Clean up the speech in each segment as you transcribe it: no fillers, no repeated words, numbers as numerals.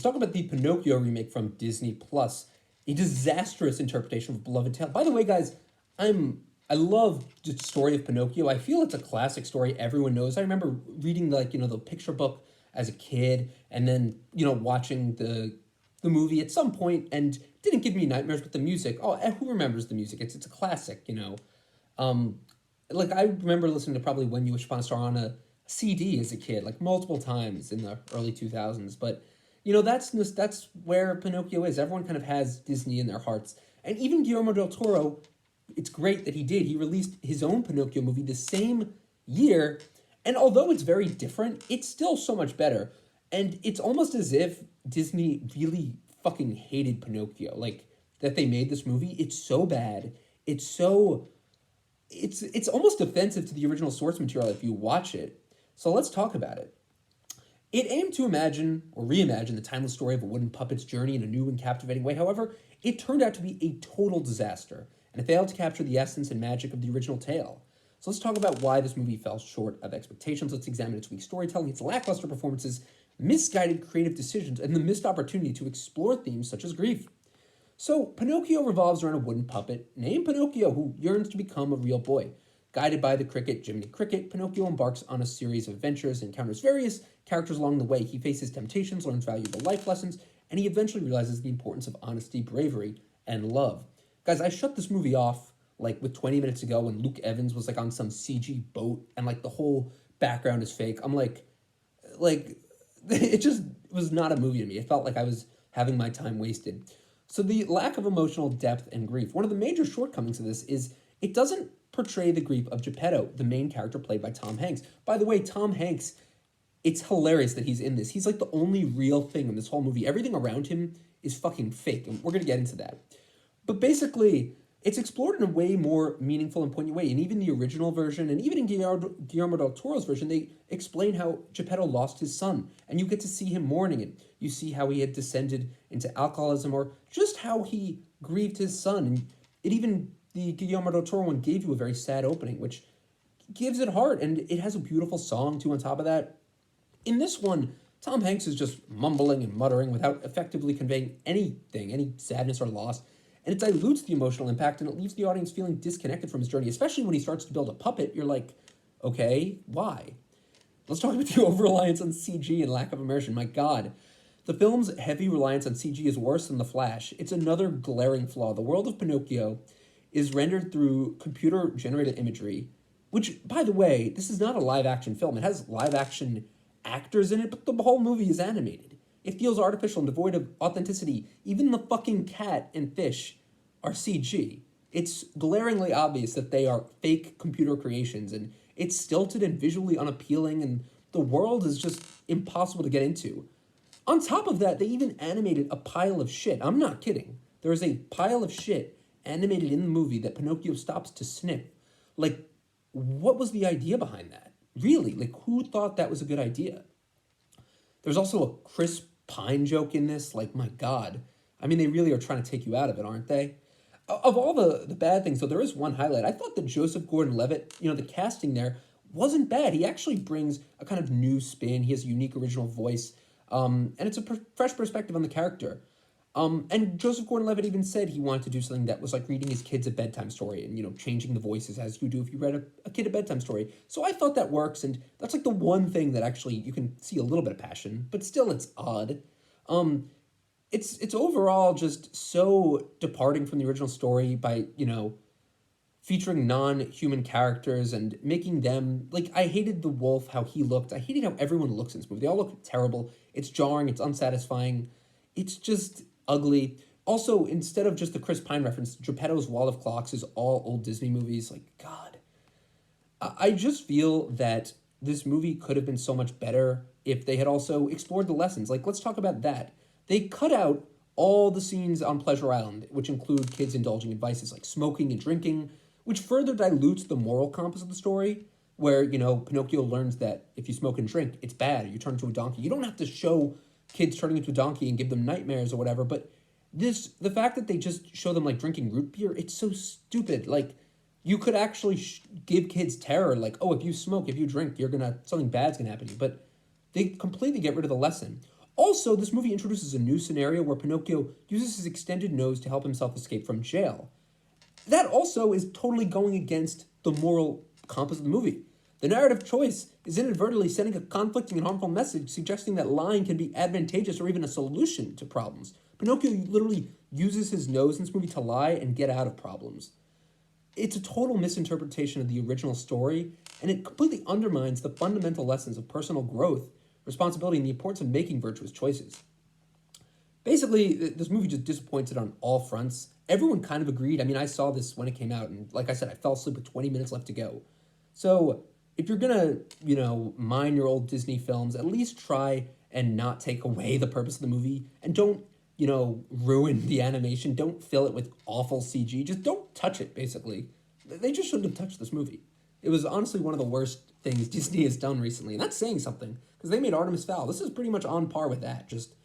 Let's talk about the Pinocchio remake from Disney Plus, a disastrous interpretation of a beloved tale. By the way, guys, I love the story of Pinocchio. I feel it's a classic story everyone knows. I remember reading the picture book as a kid, and then watching the movie at some point, and didn't give me nightmares with the music. Oh, who remembers the music? It's a classic. Um, like I remember listening to probably When You Wish Upon a Star on a CD as a kid, like multiple times in the early 2000s. But that's where Pinocchio is. Everyone kind of has Disney in their hearts, and even Guillermo del Toro. It's great that he did. He released his own Pinocchio movie the same year, and although it's very different, it's still so much better. And it's almost as if Disney really fucking hated Pinocchio, like that they made this movie. It's so bad. It's almost offensive to the original source material if you watch it. So let's talk about it. It aimed to imagine or reimagine the timeless story of a wooden puppet's journey in a new and captivating way. However, it turned out to be a total disaster, and it failed to capture the essence and magic of the original tale. So let's talk about why this movie fell short of expectations. Let's examine its weak storytelling, its lackluster performances, misguided creative decisions, and the missed opportunity to explore themes such as grief. So, Pinocchio revolves around a wooden puppet named Pinocchio who yearns to become a real boy. Guided by the cricket Jiminy Cricket, Pinocchio embarks on a series of adventures and encounters various characters along the way. He faces temptations, learns valuable life lessons, and he eventually realizes the importance of honesty, bravery, and love. Guys, I shut this movie off like with 20 minutes ago when Luke Evans was like on some CG boat and like the whole background is fake. I'm like it just was not a movie to me. It felt like I was having my time wasted. So the lack of emotional depth and grief. One of the major shortcomings of this is it doesn't portray the grief of Geppetto, the main character played by Tom Hanks. By the way, Tom Hanks, it's hilarious that he's in this. He's like the only real thing in this whole movie. Everything around him is fucking fake, and we're gonna get into that. But basically, it's explored in a way more meaningful and poignant way. And even the original version, and even in Guillermo del Toro's version, they explain how Geppetto lost his son. And you get to see him mourning it. You see how he had descended into alcoholism, or just how he grieved his son. And it even, the Guillermo del Toro one gave you a very sad opening, which gives it heart. And it has a beautiful song, too, on top of that. In this one, Tom Hanks is just mumbling and muttering without effectively conveying anything, any sadness or loss. And it dilutes the emotional impact, and it leaves the audience feeling disconnected from his journey, especially when he starts to build a puppet. You're like, okay, why? Let's talk about the over-reliance on CG and lack of immersion. My God. The film's heavy reliance on CG is worse than The Flash. It's another glaring flaw. The world of Pinocchio is rendered through computer-generated imagery, which, by the way, this is not a live-action film. It has live-action actors in it, but the whole movie is animated. It feels artificial and devoid of authenticity. Even the fucking cat and fish are CG. It's glaringly obvious that they are fake computer creations, and it's stilted and visually unappealing, and the world is just impossible to get into. On top of that, they even animated a pile of shit. I'm not kidding. There is a pile of shit animated in the movie that Pinocchio stops to sniff. Like, what was the idea behind that? Really? Like, who thought that was a good idea? There's also a Chris Pine joke in this. Like, my God. I mean, they really are trying to take you out of it, aren't they? Of all the bad things, though, there is one highlight. I thought that Joseph Gordon-Levitt, the casting there, wasn't bad. He actually brings a kind of new spin. He has a unique original voice. And it's a fresh perspective on the character. And Joseph Gordon-Levitt even said he wanted to do something that was like reading his kids a bedtime story and, changing the voices as you do if you read a kid a bedtime story. So I thought that works, and that's like the one thing that actually you can see a little bit of passion, but still it's odd. It's overall just so departing from the original story by, featuring non-human characters and making them, like, I hated the wolf, how he looked. I hated how everyone looks in this movie. They all look terrible. It's jarring. It's unsatisfying. It's just ugly. Also, instead of just the Chris Pine reference, Geppetto's Wall of Clocks is all old Disney movies. Like, God. I just feel that this movie could have been so much better if they had also explored the lessons. Like, let's talk about that. They cut out all the scenes on Pleasure Island, which include kids indulging in vices like smoking and drinking, which further dilutes the moral compass of the story, where, Pinocchio learns that if you smoke and drink, it's bad, or you turn into a donkey. You don't have to show kids turning into a donkey and give them nightmares or whatever, but the fact that they just show them, like, drinking root beer, it's so stupid. Like, you could actually give kids terror, like, oh, if you smoke, if you drink, something bad's gonna happen to you, but they completely get rid of the lesson. Also, this movie introduces a new scenario where Pinocchio uses his extended nose to help himself escape from jail. That also is totally going against the moral compass of the movie. The narrative choice is inadvertently sending a conflicting and harmful message suggesting that lying can be advantageous or even a solution to problems. Pinocchio literally uses his nose in this movie to lie and get out of problems. It's a total misinterpretation of the original story, and it completely undermines the fundamental lessons of personal growth, responsibility, and the importance of making virtuous choices. Basically, this movie just disappointed on all fronts. Everyone kind of agreed. I mean, I saw this when it came out, and like I said, I fell asleep with 20 minutes left to go. So, if you're gonna, mine your old Disney films, at least try and not take away the purpose of the movie, and don't, ruin the animation. Don't fill it with awful CG. Just don't touch it, basically. They just shouldn't have touched this movie. It was honestly one of the worst things Disney has done recently, and that's saying something, because they made Artemis Fowl. This is pretty much on par with that. Just,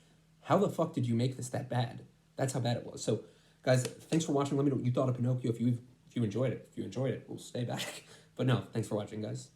how the fuck did you make this that bad? That's how bad it was. So, guys, thanks for watching. Let me know what you thought of Pinocchio. If you enjoyed it. If you enjoyed it, we'll stay back. But no, thanks for watching, guys.